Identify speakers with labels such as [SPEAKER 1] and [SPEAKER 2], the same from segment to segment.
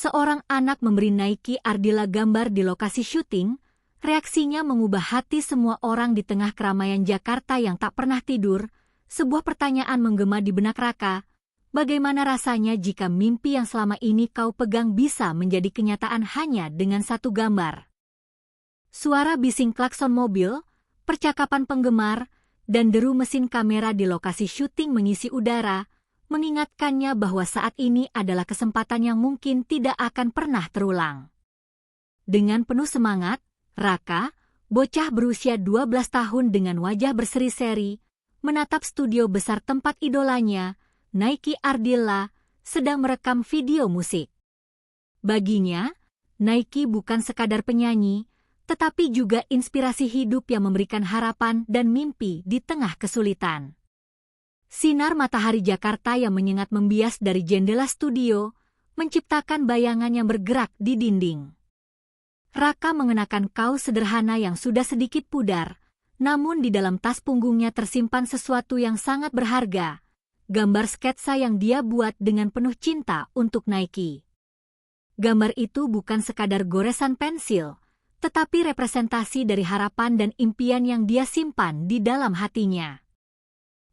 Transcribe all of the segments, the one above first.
[SPEAKER 1] seorang anak memberi Naiki Ardila gambar di lokasi syuting, reaksinya mengubah hati semua orang di tengah keramaian Jakarta yang tak pernah tidur. Sebuah pertanyaan menggema di benak Raka, bagaimana rasanya jika mimpi yang selama ini kau pegang bisa menjadi kenyataan hanya dengan satu gambar? Suara bising klakson mobil, percakapan penggemar, dan deru mesin kamera di lokasi syuting mengisi udara, mengingatkannya bahwa saat ini adalah kesempatan yang mungkin tidak akan pernah terulang. Dengan penuh semangat, Raka, bocah berusia 12 tahun dengan wajah berseri-seri, menatap studio besar tempat idolanya, Naiki Ardila, sedang merekam video musik. Baginya, Naiki bukan sekadar penyanyi, tetapi juga inspirasi hidup yang memberikan harapan dan mimpi di tengah kesulitan. Sinar matahari Jakarta yang menyengat membias dari jendela studio, menciptakan bayangan yang bergerak di dinding. Raka mengenakan kaos sederhana yang sudah sedikit pudar, namun di dalam tas punggungnya tersimpan sesuatu yang sangat berharga, gambar sketsa yang dia buat dengan penuh cinta untuk Naiki. Gambar itu bukan sekadar goresan pensil, tetapi representasi dari harapan dan impian yang dia simpan di dalam hatinya.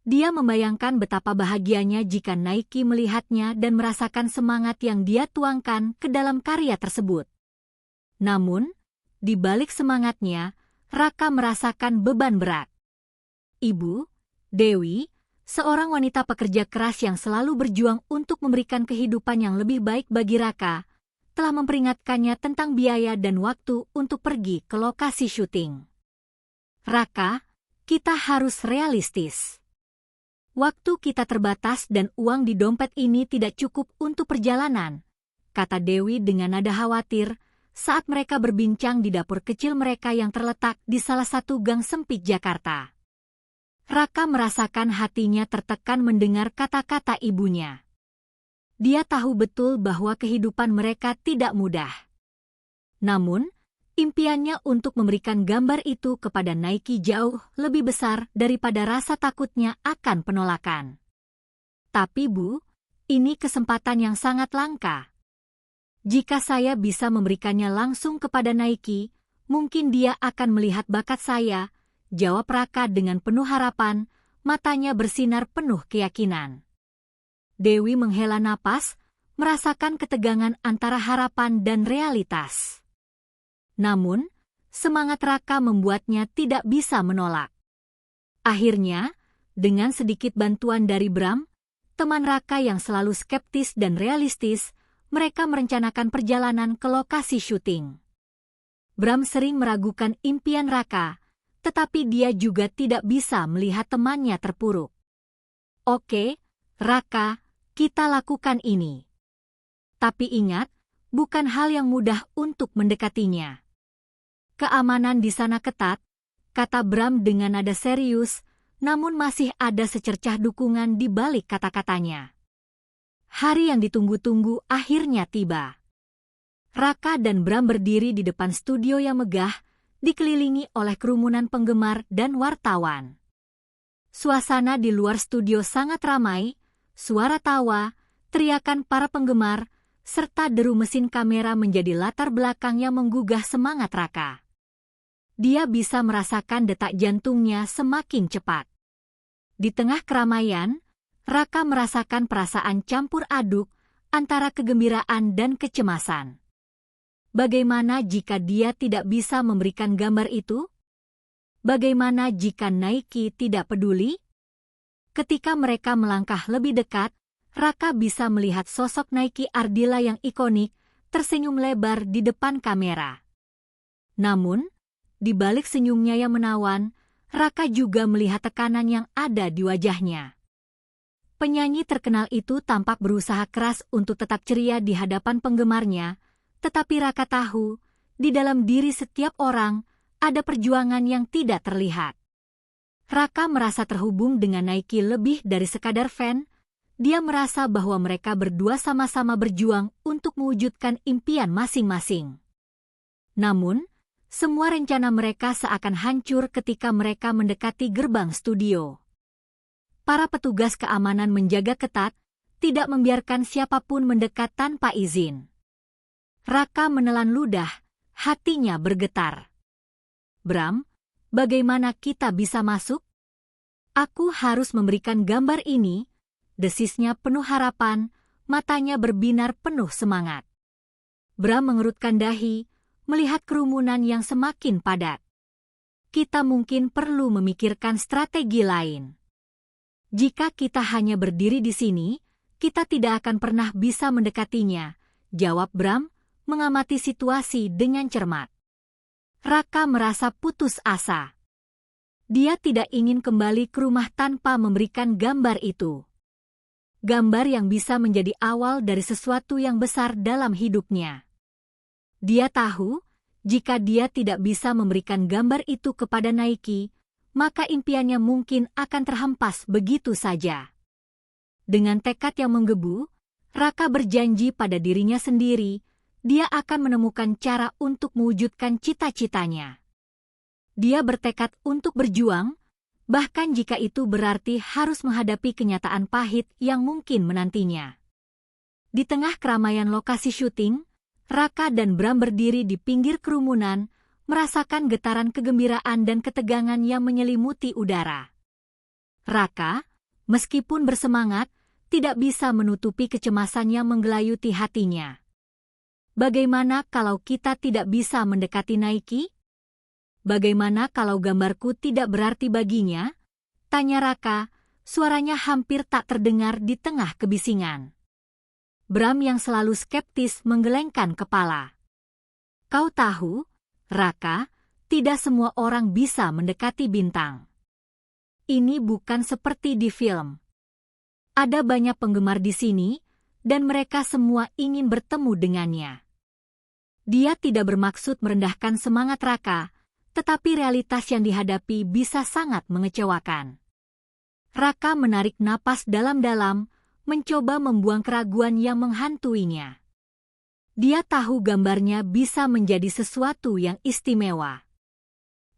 [SPEAKER 1] Dia membayangkan betapa bahagianya jika Naiki melihatnya dan merasakan semangat yang dia tuangkan ke dalam karya tersebut. Namun, di balik semangatnya, Raka merasakan beban berat. Ibu, Dewi, seorang wanita pekerja keras yang selalu berjuang untuk memberikan kehidupan yang lebih baik bagi Raka, telah memperingatkannya tentang biaya dan waktu untuk pergi ke lokasi syuting. Raka, kita harus realistis. Waktu kita terbatas dan uang di dompet ini tidak cukup untuk perjalanan, kata Dewi dengan nada khawatir saat mereka berbincang di dapur kecil mereka yang terletak di salah satu gang sempit Jakarta. Raka merasakan hatinya tertekan mendengar kata-kata ibunya. Dia tahu betul bahwa kehidupan mereka tidak mudah. Namun, impiannya untuk memberikan gambar itu kepada Naiki jauh lebih besar daripada rasa takutnya akan penolakan. Tapi Bu, ini kesempatan yang sangat langka. Jika saya bisa memberikannya langsung kepada Naiki, mungkin dia akan melihat bakat saya, jawab Raka dengan penuh harapan, matanya bersinar penuh keyakinan. Dewi menghela napas, merasakan ketegangan antara harapan dan realitas. Namun, semangat Raka membuatnya tidak bisa menolak. Akhirnya, dengan sedikit bantuan dari Bram, teman Raka yang selalu skeptis dan realistis, mereka merencanakan perjalanan ke lokasi syuting. Bram sering meragukan impian Raka, tetapi dia juga tidak bisa melihat temannya terpuruk. Oke, Raka, kita lakukan ini. Tapi ingat, bukan hal yang mudah untuk mendekatinya. Keamanan di sana ketat, kata Bram dengan nada serius, namun masih ada secercah dukungan di balik kata-katanya. Hari yang ditunggu-tunggu akhirnya tiba. Raka dan Bram berdiri di depan studio yang megah, dikelilingi oleh kerumunan penggemar dan wartawan. Suasana di luar studio sangat ramai, suara tawa, teriakan para penggemar, serta deru mesin kamera menjadi latar belakang yang menggugah semangat Raka. Dia bisa merasakan detak jantungnya semakin cepat. Di tengah keramaian, Raka merasakan perasaan campur aduk antara kegembiraan dan kecemasan. Bagaimana jika dia tidak bisa memberikan gambar itu? Bagaimana jika Naiki tidak peduli? Ketika mereka melangkah lebih dekat, Raka bisa melihat sosok Naiki Ardila yang ikonik tersenyum lebar di depan kamera. Namun, di balik senyumnya yang menawan, Raka juga melihat tekanan yang ada di wajahnya. Penyanyi terkenal itu tampak berusaha keras untuk tetap ceria di hadapan penggemarnya, tetapi Raka tahu, di dalam diri setiap orang ada perjuangan yang tidak terlihat. Raka merasa terhubung dengan Naiki lebih dari sekadar fan. Dia merasa bahwa mereka berdua sama-sama berjuang untuk mewujudkan impian masing-masing. Namun, semua rencana mereka seakan hancur ketika mereka mendekati gerbang studio. Para petugas keamanan menjaga ketat, tidak membiarkan siapapun mendekat tanpa izin. Raka menelan ludah, hatinya bergetar. Bram, bagaimana kita bisa masuk? Aku harus memberikan gambar ini, desisnya penuh harapan, matanya berbinar penuh semangat. Bram mengerutkan dahi, melihat kerumunan yang semakin padat. Kita mungkin perlu memikirkan strategi lain. Jika kita hanya berdiri di sini, kita tidak akan pernah bisa mendekatinya, jawab Bram, mengamati situasi dengan cermat. Raka merasa putus asa. Dia tidak ingin kembali ke rumah tanpa memberikan gambar itu. Gambar yang bisa menjadi awal dari sesuatu yang besar dalam hidupnya. Dia tahu, jika dia tidak bisa memberikan gambar itu kepada Naiki, maka impiannya mungkin akan terhempas begitu saja. Dengan tekad yang menggebu, Raka berjanji pada dirinya sendiri, dia akan menemukan cara untuk mewujudkan cita-citanya. Dia bertekad untuk berjuang, bahkan jika itu berarti harus menghadapi kenyataan pahit yang mungkin menantinya. Di tengah keramaian lokasi syuting, Raka dan Bram berdiri di pinggir kerumunan, merasakan getaran kegembiraan dan ketegangan yang menyelimuti udara. Raka, meskipun bersemangat, tidak bisa menutupi kecemasan yang menggelayuti hatinya. Bagaimana kalau kita tidak bisa mendekati Naiki? Bagaimana kalau gambarku tidak berarti baginya? Tanya Raka, suaranya hampir tak terdengar di tengah kebisingan. Bram yang selalu skeptis menggelengkan kepala. Kau tahu, Raka, tidak semua orang bisa mendekati bintang. Ini bukan seperti di film. Ada banyak penggemar di sini, dan mereka semua ingin bertemu dengannya. Dia tidak bermaksud merendahkan semangat Raka, tetapi realitas yang dihadapi bisa sangat mengecewakan. Raka menarik napas dalam-dalam, mencoba membuang keraguan yang menghantuinya. Dia tahu gambarnya bisa menjadi sesuatu yang istimewa.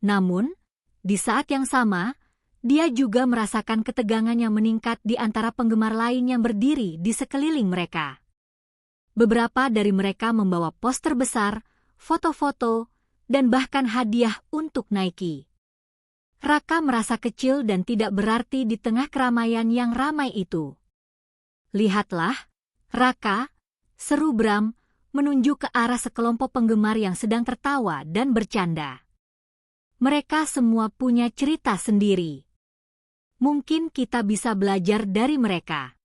[SPEAKER 1] Namun, di saat yang sama, dia juga merasakan ketegangan yang meningkat di antara penggemar lain yang berdiri di sekeliling mereka. Beberapa dari mereka membawa poster besar, foto-foto, dan bahkan hadiah untuk Naiki. Raka merasa kecil dan tidak berarti di tengah keramaian yang ramai itu. Lihatlah, Raka, seru Bram, menunjuk ke arah sekelompok penggemar yang sedang tertawa dan bercanda. Mereka semua punya cerita sendiri. Mungkin kita bisa belajar dari mereka.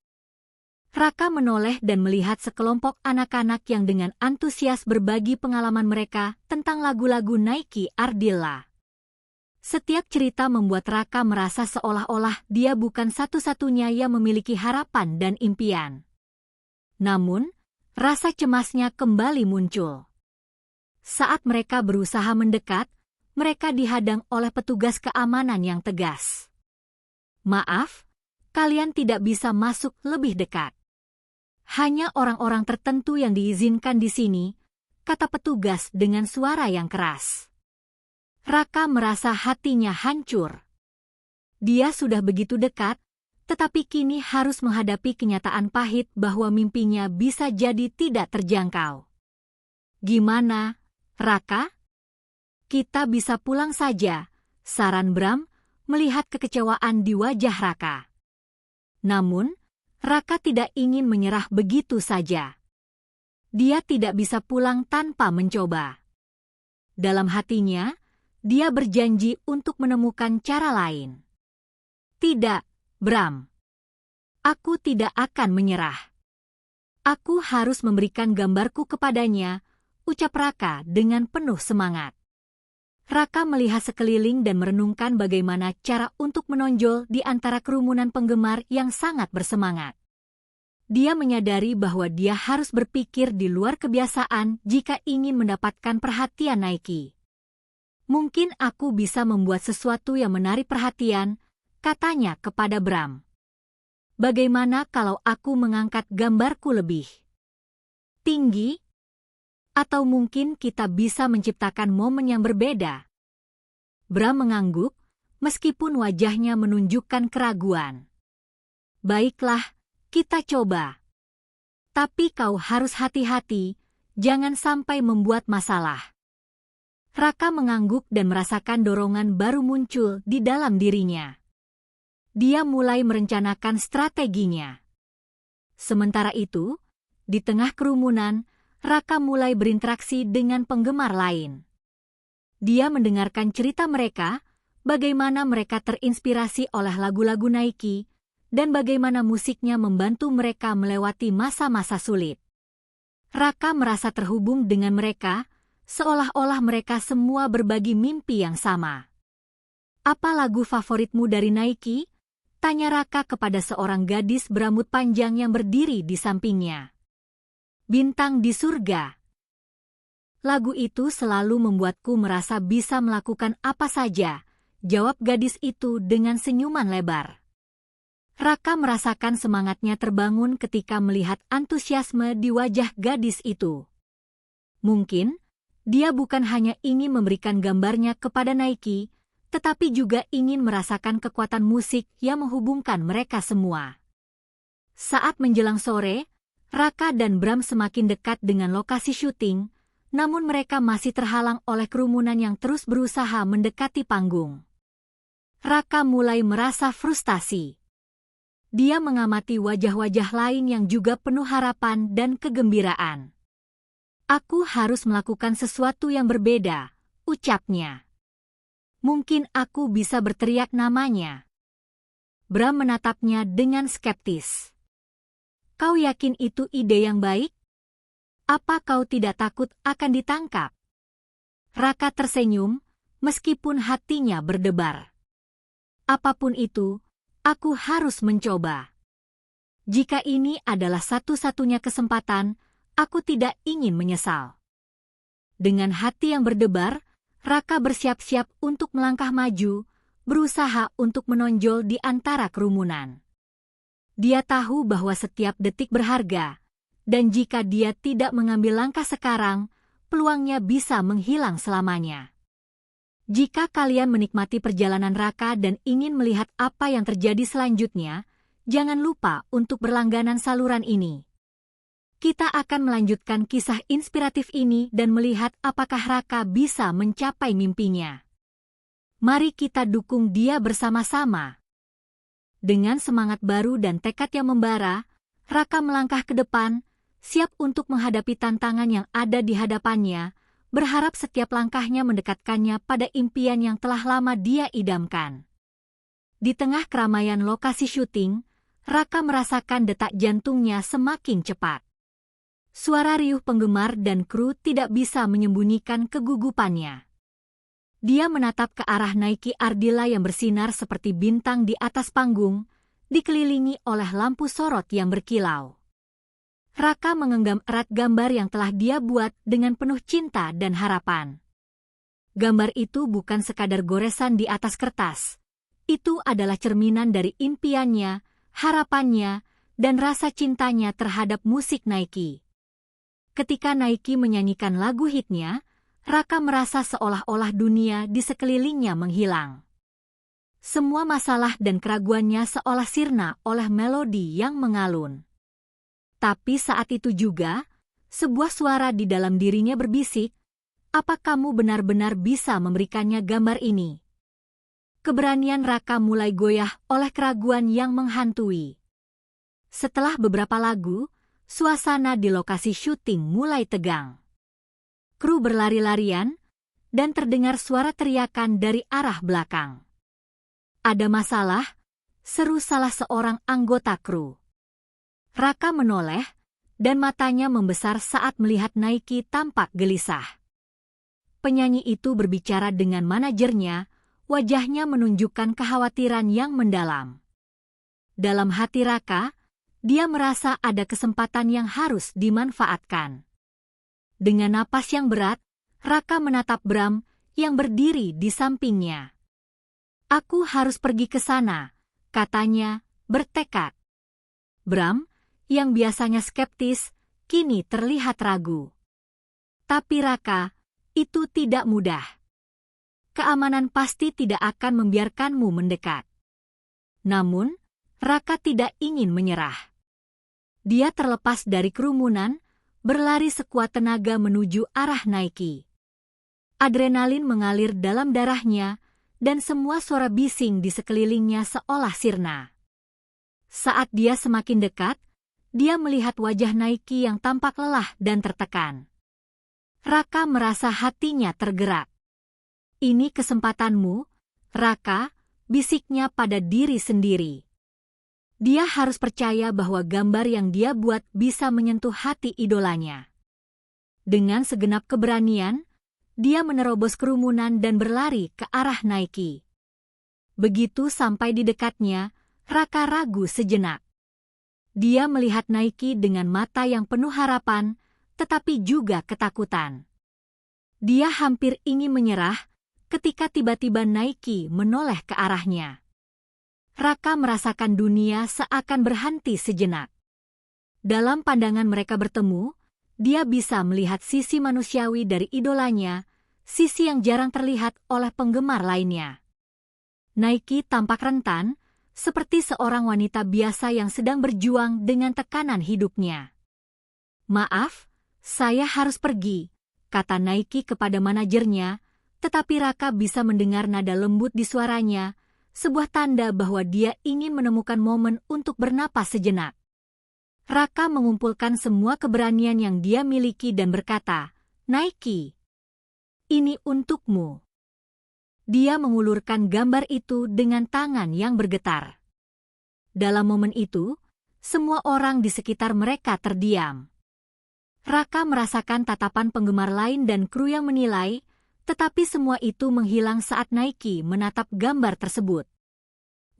[SPEAKER 1] Raka menoleh dan melihat sekelompok anak-anak yang dengan antusias berbagi pengalaman mereka tentang lagu-lagu Naiki Ardilla. Setiap cerita membuat Raka merasa seolah-olah dia bukan satu-satunya yang memiliki harapan dan impian. Namun, rasa cemasnya kembali muncul. Saat mereka berusaha mendekat, mereka dihadang oleh petugas keamanan yang tegas. Maaf, kalian tidak bisa masuk lebih dekat. Hanya orang-orang tertentu yang diizinkan di sini, kata petugas dengan suara yang keras. Raka merasa hatinya hancur. Dia sudah begitu dekat, tetapi kini harus menghadapi kenyataan pahit bahwa mimpinya bisa jadi tidak terjangkau. Gimana, Raka? Kita bisa pulang saja, saran Bram, melihat kekecewaan di wajah Raka. Namun, Raka tidak ingin menyerah begitu saja. Dia tidak bisa pulang tanpa mencoba. Dalam hatinya, dia berjanji untuk menemukan cara lain. Tidak, Bram. Aku tidak akan menyerah. Aku harus memberikan gambarku kepadanya, ucap Raka dengan penuh semangat. Raka melihat sekeliling dan merenungkan bagaimana cara untuk menonjol di antara kerumunan penggemar yang sangat bersemangat. Dia menyadari bahwa dia harus berpikir di luar kebiasaan jika ingin mendapatkan perhatian Naiki. Mungkin aku bisa membuat sesuatu yang menarik perhatian, katanya kepada Bram. Bagaimana kalau aku mengangkat gambarku lebih tinggi? Atau mungkin kita bisa menciptakan momen yang berbeda. Bram mengangguk, meskipun wajahnya menunjukkan keraguan. Baiklah, kita coba. Tapi kau harus hati-hati, Jangan sampai membuat masalah. Raka mengangguk dan merasakan dorongan baru muncul di dalam dirinya. Dia mulai merencanakan strateginya. Sementara itu, di tengah kerumunan, Raka mulai berinteraksi dengan penggemar lain. Dia mendengarkan cerita mereka, bagaimana mereka terinspirasi oleh lagu-lagu Nike, dan bagaimana musiknya membantu mereka melewati masa-masa sulit. Raka merasa terhubung dengan mereka, seolah-olah mereka semua berbagi mimpi yang sama. "Apa lagu favoritmu dari Nike?" tanya Raka kepada seorang gadis berambut panjang yang berdiri di sampingnya. "Bintang di Surga." "Lagu itu selalu membuatku merasa bisa melakukan apa saja," jawab gadis itu dengan senyuman lebar. Raka merasakan semangatnya terbangun ketika melihat antusiasme di wajah gadis itu. Mungkin, dia bukan hanya ingin memberikan gambarnya kepada Nike, tetapi juga ingin merasakan kekuatan musik yang menghubungkan mereka semua. Saat menjelang sore, Raka dan Bram semakin dekat dengan lokasi syuting, namun mereka masih terhalang oleh kerumunan yang terus berusaha mendekati panggung. Raka mulai merasa frustasi. Dia mengamati wajah-wajah lain yang juga penuh harapan dan kegembiraan. "Aku harus melakukan sesuatu yang berbeda," ucapnya. "Mungkin aku bisa berteriak namanya." Bram menatapnya dengan skeptis. "Kau yakin itu ide yang baik? Apa kau tidak takut akan ditangkap?" Raka tersenyum, meskipun hatinya berdebar. "Apapun itu, aku harus mencoba. Jika ini adalah satu-satunya kesempatan, aku tidak ingin menyesal." Dengan hati yang berdebar, Raka bersiap-siap untuk melangkah maju, berusaha untuk menonjol di antara kerumunan. Dia tahu bahwa setiap detik berharga, dan jika dia tidak mengambil langkah sekarang, peluangnya bisa menghilang selamanya. Jika kalian menikmati perjalanan Raka dan ingin melihat apa yang terjadi selanjutnya, jangan lupa untuk berlangganan saluran ini. Kita akan melanjutkan kisah inspiratif ini dan melihat apakah Raka bisa mencapai mimpinya. Mari kita dukung dia bersama-sama. Dengan semangat baru dan tekad yang membara, Raka melangkah ke depan, siap untuk menghadapi tantangan yang ada di hadapannya, berharap setiap langkahnya mendekatkannya pada impian yang telah lama dia idamkan. Di tengah keramaian lokasi syuting, Raka merasakan detak jantungnya semakin cepat. Suara riuh penggemar dan kru tidak bisa menyembunyikan kegugupannya. Dia menatap ke arah Nike Ardilla yang bersinar seperti bintang di atas panggung, dikelilingi oleh lampu sorot yang berkilau. Raka menggenggam erat gambar yang telah dia buat dengan penuh cinta dan harapan. Gambar itu bukan sekadar goresan di atas kertas. Itu adalah cerminan dari impiannya, harapannya, dan rasa cintanya terhadap musik Nike. Ketika Nike menyanyikan lagu hitnya, Raka merasa seolah-olah dunia di sekelilingnya menghilang. Semua masalah dan keraguannya seolah sirna oleh melodi yang mengalun. Tapi saat itu juga, sebuah suara di dalam dirinya berbisik, "Apa kamu benar-benar bisa memberikannya gambar ini?" Keberanian Raka mulai goyah oleh keraguan yang menghantui. Setelah beberapa lagu, suasana di lokasi syuting mulai tegang. Kru berlari-larian, dan terdengar suara teriakan dari arah belakang. "Ada masalah?" seru salah seorang anggota kru. Raka menoleh, dan matanya membesar saat melihat Nike tampak gelisah. Penyanyi itu berbicara dengan manajernya, wajahnya menunjukkan kekhawatiran yang mendalam. Dalam hati Raka, dia merasa ada kesempatan yang harus dimanfaatkan. Dengan napas yang berat, Raka menatap Bram yang berdiri di sampingnya. "Aku harus pergi ke sana," katanya, bertekad. Bram, yang biasanya skeptis, kini terlihat ragu. Tapi Raka, itu tidak mudah. Keamanan pasti tidak akan membiarkanmu mendekat. Namun, Raka tidak ingin menyerah. Dia terlepas dari kerumunan, berlari sekuat tenaga menuju arah Nike. Adrenalin mengalir dalam darahnya, dan semua suara bising di sekelilingnya seolah sirna. Saat dia semakin dekat, dia melihat wajah Nike yang tampak lelah dan tertekan. Raka merasa hatinya tergerak. "Ini kesempatanmu, Raka," bisiknya pada diri sendiri. Dia harus percaya bahwa gambar yang dia buat bisa menyentuh hati idolanya. Dengan segenap keberanian, dia menerobos kerumunan dan berlari ke arah Nike. Begitu sampai di dekatnya, Raka ragu sejenak. Dia melihat Nike dengan mata yang penuh harapan, tetapi juga ketakutan. Dia hampir ingin menyerah ketika tiba-tiba Nike menoleh ke arahnya. Raka merasakan dunia seakan berhenti sejenak. Dalam pandangan mereka bertemu, dia bisa melihat sisi manusiawi dari idolanya, sisi yang jarang terlihat oleh penggemar lainnya. Nike tampak rentan, seperti seorang wanita biasa yang sedang berjuang dengan tekanan hidupnya. "Maaf, saya harus pergi," kata Nike kepada manajernya, tetapi Raka bisa mendengar nada lembut di suaranya, sebuah tanda bahwa dia ingin menemukan momen untuk bernapas sejenak. Raka mengumpulkan semua keberanian yang dia miliki dan berkata, "Nike, ini untukmu." Dia mengulurkan gambar itu dengan tangan yang bergetar. Dalam momen itu, semua orang di sekitar mereka terdiam. Raka merasakan tatapan penggemar lain dan kru yang menilai, tetapi semua itu menghilang saat Nike menatap gambar tersebut.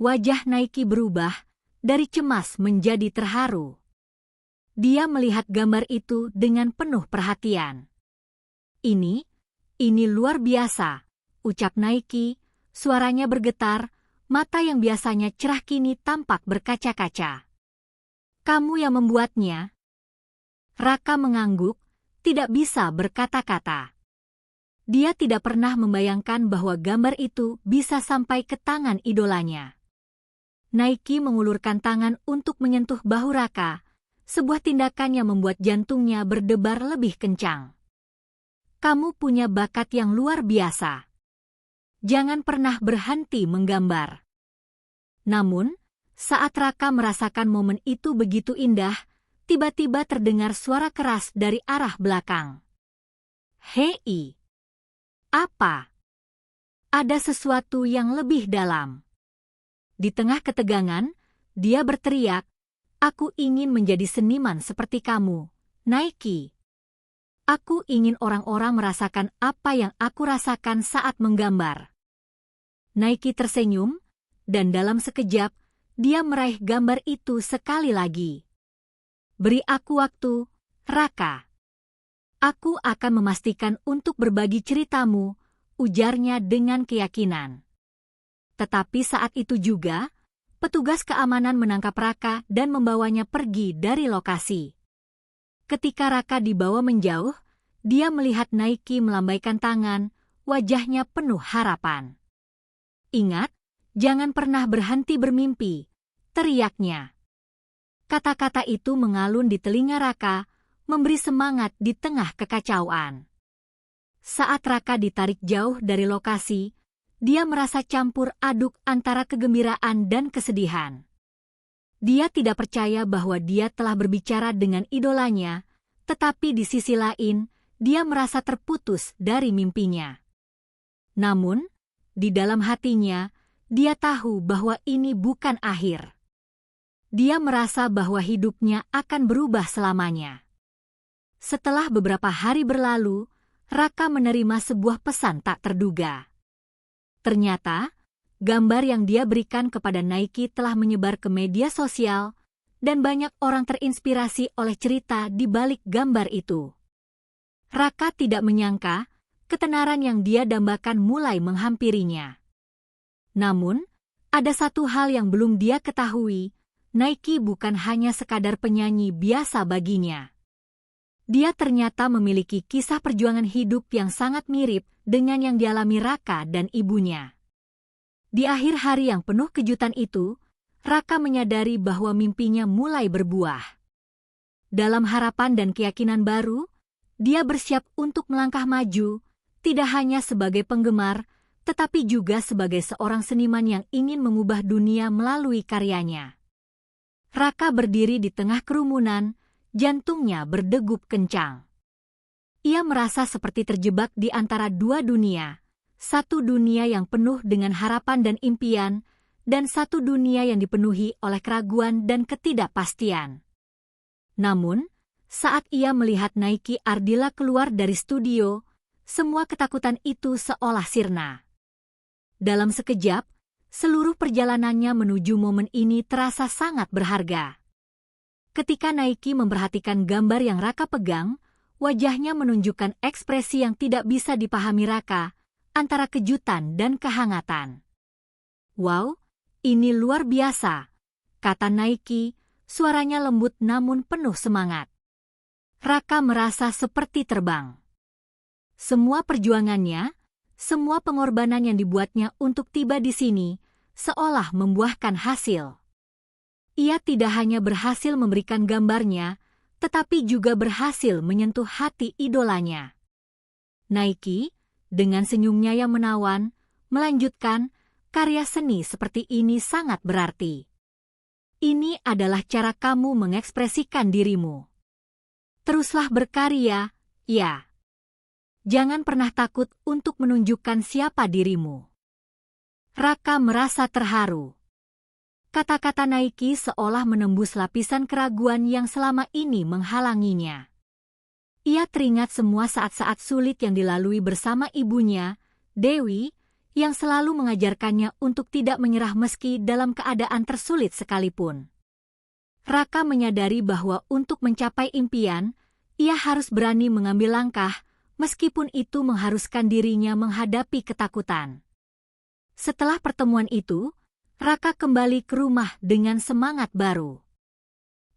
[SPEAKER 1] Wajah Nike berubah, dari cemas menjadi terharu. Dia melihat gambar itu dengan penuh perhatian. Ini luar biasa," ucap Nike, suaranya bergetar, mata yang biasanya cerah kini tampak berkaca-kaca. "Kamu yang membuatnya?" Raka mengangguk, tidak bisa berkata-kata. Dia tidak pernah membayangkan bahwa gambar itu bisa sampai ke tangan idolanya. Nike mengulurkan tangan untuk menyentuh bahu Raka, sebuah tindakan yang membuat jantungnya berdebar lebih kencang. "Kamu punya bakat yang luar biasa. Jangan pernah berhenti menggambar." Namun, saat Raka merasakan momen itu begitu indah, tiba-tiba terdengar suara keras dari arah belakang. "Hei! Apa? Ada sesuatu yang lebih dalam." Di tengah ketegangan, dia berteriak, "Aku ingin menjadi seniman seperti kamu, Nike. Aku ingin orang-orang merasakan apa yang aku rasakan saat menggambar." Nike tersenyum, dan dalam sekejap, dia meraih gambar itu sekali lagi. "Beri aku waktu, Raka. Aku akan memastikan untuk berbagi ceritamu," ujarnya dengan keyakinan. Tetapi saat itu juga, petugas keamanan menangkap Raka dan membawanya pergi dari lokasi. Ketika Raka dibawa menjauh, dia melihat Nike melambaikan tangan, wajahnya penuh harapan. "Ingat, jangan pernah berhenti bermimpi," teriaknya. Kata-kata itu mengalun di telinga Raka, memberi semangat di tengah kekacauan. Saat Raka ditarik jauh dari lokasi, dia merasa campur aduk antara kegembiraan dan kesedihan. Dia tidak percaya bahwa dia telah berbicara dengan idolanya, tetapi di sisi lain, dia merasa terputus dari mimpinya. Namun, di dalam hatinya, dia tahu bahwa ini bukan akhir. Dia merasa bahwa hidupnya akan berubah selamanya. Setelah beberapa hari berlalu, Raka menerima sebuah pesan tak terduga. Ternyata, gambar yang dia berikan kepada Nike telah menyebar ke media sosial, dan banyak orang terinspirasi oleh cerita di balik gambar itu. Raka tidak menyangka, ketenaran yang dia dambakan mulai menghampirinya. Namun, ada satu hal yang belum dia ketahui, Nike bukan hanya sekadar penyanyi biasa baginya. Dia ternyata memiliki kisah perjuangan hidup yang sangat mirip dengan yang dialami Raka dan ibunya. Di akhir hari yang penuh kejutan itu, Raka menyadari bahwa mimpinya mulai berbuah. Dalam harapan dan keyakinan baru, dia bersiap untuk melangkah maju, tidak hanya sebagai penggemar, tetapi juga sebagai seorang seniman yang ingin mengubah dunia melalui karyanya. Raka berdiri di tengah kerumunan, jantungnya berdegup kencang. Ia merasa seperti terjebak di antara dua dunia, satu dunia yang penuh dengan harapan dan impian, dan satu dunia yang dipenuhi oleh keraguan dan ketidakpastian. Namun, saat ia melihat Naiki Ardila keluar dari studio, semua ketakutan itu seolah sirna. Dalam sekejap, seluruh perjalanannya menuju momen ini terasa sangat berharga. Ketika Naiki memperhatikan gambar yang Raka pegang, wajahnya menunjukkan ekspresi yang tidak bisa dipahami Raka, antara kejutan dan kehangatan. "Wow, ini luar biasa," kata Naiki, suaranya lembut namun penuh semangat. Raka merasa seperti terbang. Semua perjuangannya, semua pengorbanan yang dibuatnya untuk tiba di sini, seolah membuahkan hasil. Ia tidak hanya berhasil memberikan gambarnya, tetapi juga berhasil menyentuh hati idolanya. Naiki, dengan senyumnya yang menawan, melanjutkan, "Karya seni seperti ini sangat berarti. Ini adalah cara kamu mengekspresikan dirimu. Teruslah berkarya, ya. Jangan pernah takut untuk menunjukkan siapa dirimu." Raka merasa terharu. Kata-kata Naiki seolah menembus lapisan keraguan yang selama ini menghalanginya. Ia teringat semua saat-saat sulit yang dilalui bersama ibunya, Dewi, yang selalu mengajarkannya untuk tidak menyerah meski dalam keadaan tersulit sekalipun. Raka menyadari bahwa untuk mencapai impian, ia harus berani mengambil langkah, meskipun itu mengharuskan dirinya menghadapi ketakutan. Setelah pertemuan itu, Raka kembali ke rumah dengan semangat baru.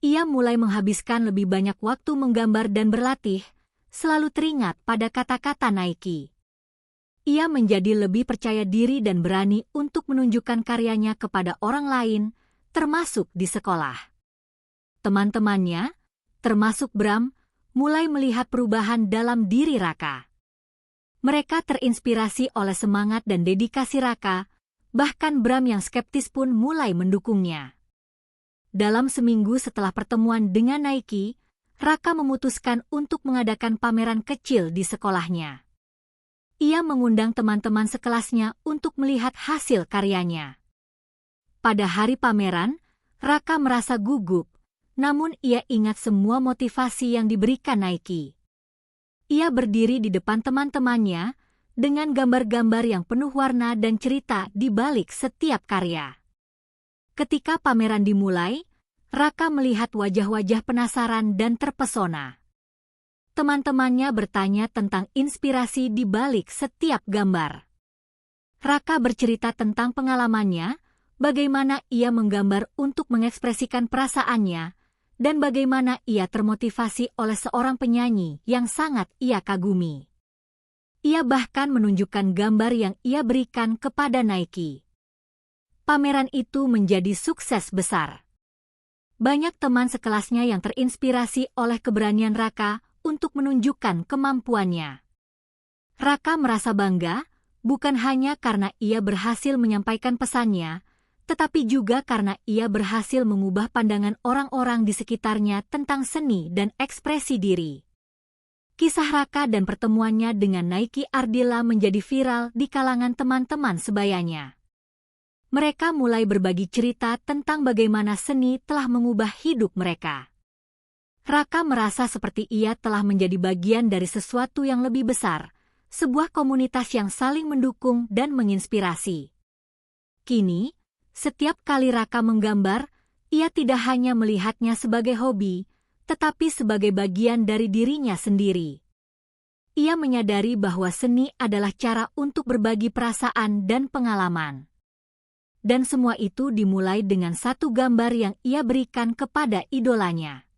[SPEAKER 1] Ia mulai menghabiskan lebih banyak waktu menggambar dan berlatih, selalu teringat pada kata-kata Naiki. Ia menjadi lebih percaya diri dan berani untuk menunjukkan karyanya kepada orang lain, termasuk di sekolah. Teman-temannya, termasuk Bram, mulai melihat perubahan dalam diri Raka. Mereka terinspirasi oleh semangat dan dedikasi Raka, bahkan Bram yang skeptis pun mulai mendukungnya. Dalam seminggu setelah pertemuan dengan Naiki, Raka memutuskan untuk mengadakan pameran kecil di sekolahnya. Ia mengundang teman-teman sekelasnya untuk melihat hasil karyanya. Pada hari pameran, Raka merasa gugup, namun ia ingat semua motivasi yang diberikan Naiki. Ia berdiri di depan teman-temannya dengan gambar-gambar yang penuh warna dan cerita di balik setiap karya. Ketika pameran dimulai, Raka melihat wajah-wajah penasaran dan terpesona. Teman-temannya bertanya tentang inspirasi di balik setiap gambar. Raka bercerita tentang pengalamannya, bagaimana ia menggambar untuk mengekspresikan perasaannya, dan bagaimana ia termotivasi oleh seorang penyanyi yang sangat ia kagumi. Ia bahkan menunjukkan gambar yang ia berikan kepada Naiki. Pameran itu menjadi sukses besar. Banyak teman sekelasnya yang terinspirasi oleh keberanian Raka untuk menunjukkan kemampuannya. Raka merasa bangga, bukan hanya karena ia berhasil menyampaikan pesannya, tetapi juga karena ia berhasil mengubah pandangan orang-orang di sekitarnya tentang seni dan ekspresi diri. Kisah Raka dan pertemuannya dengan Naiki Ardila menjadi viral di kalangan teman-teman sebayanya. Mereka mulai berbagi cerita tentang bagaimana seni telah mengubah hidup mereka. Raka merasa seperti ia telah menjadi bagian dari sesuatu yang lebih besar, sebuah komunitas yang saling mendukung dan menginspirasi. Kini, setiap kali Raka menggambar, ia tidak hanya melihatnya sebagai hobi, tetapi sebagai bagian dari dirinya sendiri. Ia menyadari bahwa seni adalah cara untuk berbagi perasaan dan pengalaman. Dan semua itu dimulai dengan satu gambar yang ia berikan kepada idolanya.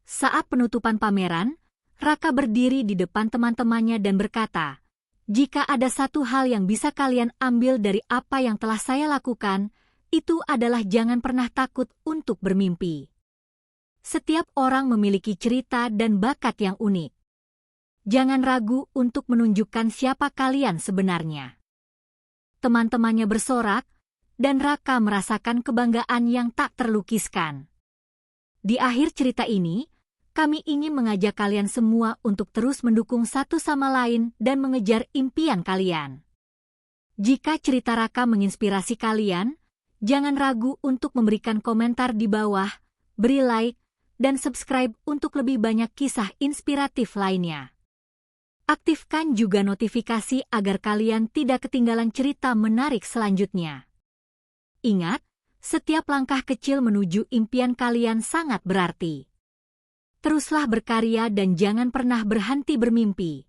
[SPEAKER 1] Saat penutupan pameran, Raka berdiri di depan teman-temannya dan berkata, "Jika ada satu hal yang bisa kalian ambil dari apa yang telah saya lakukan, itu adalah jangan pernah takut untuk bermimpi. Setiap orang memiliki cerita dan bakat yang unik. Jangan ragu untuk menunjukkan siapa kalian sebenarnya. Teman-temannya bersorak, dan Raka merasakan kebanggaan yang tak terlukiskan. Di akhir cerita ini, kami ingin mengajak kalian semua untuk terus mendukung satu sama lain dan mengejar impian kalian. Jika cerita Raka menginspirasi kalian, jangan ragu untuk memberikan komentar di bawah, beri like, dan subscribe untuk lebih banyak kisah inspiratif lainnya. Aktifkan juga notifikasi agar kalian tidak ketinggalan cerita menarik selanjutnya. Ingat, setiap langkah kecil menuju impian kalian sangat berarti. Teruslah berkarya dan jangan pernah berhenti bermimpi.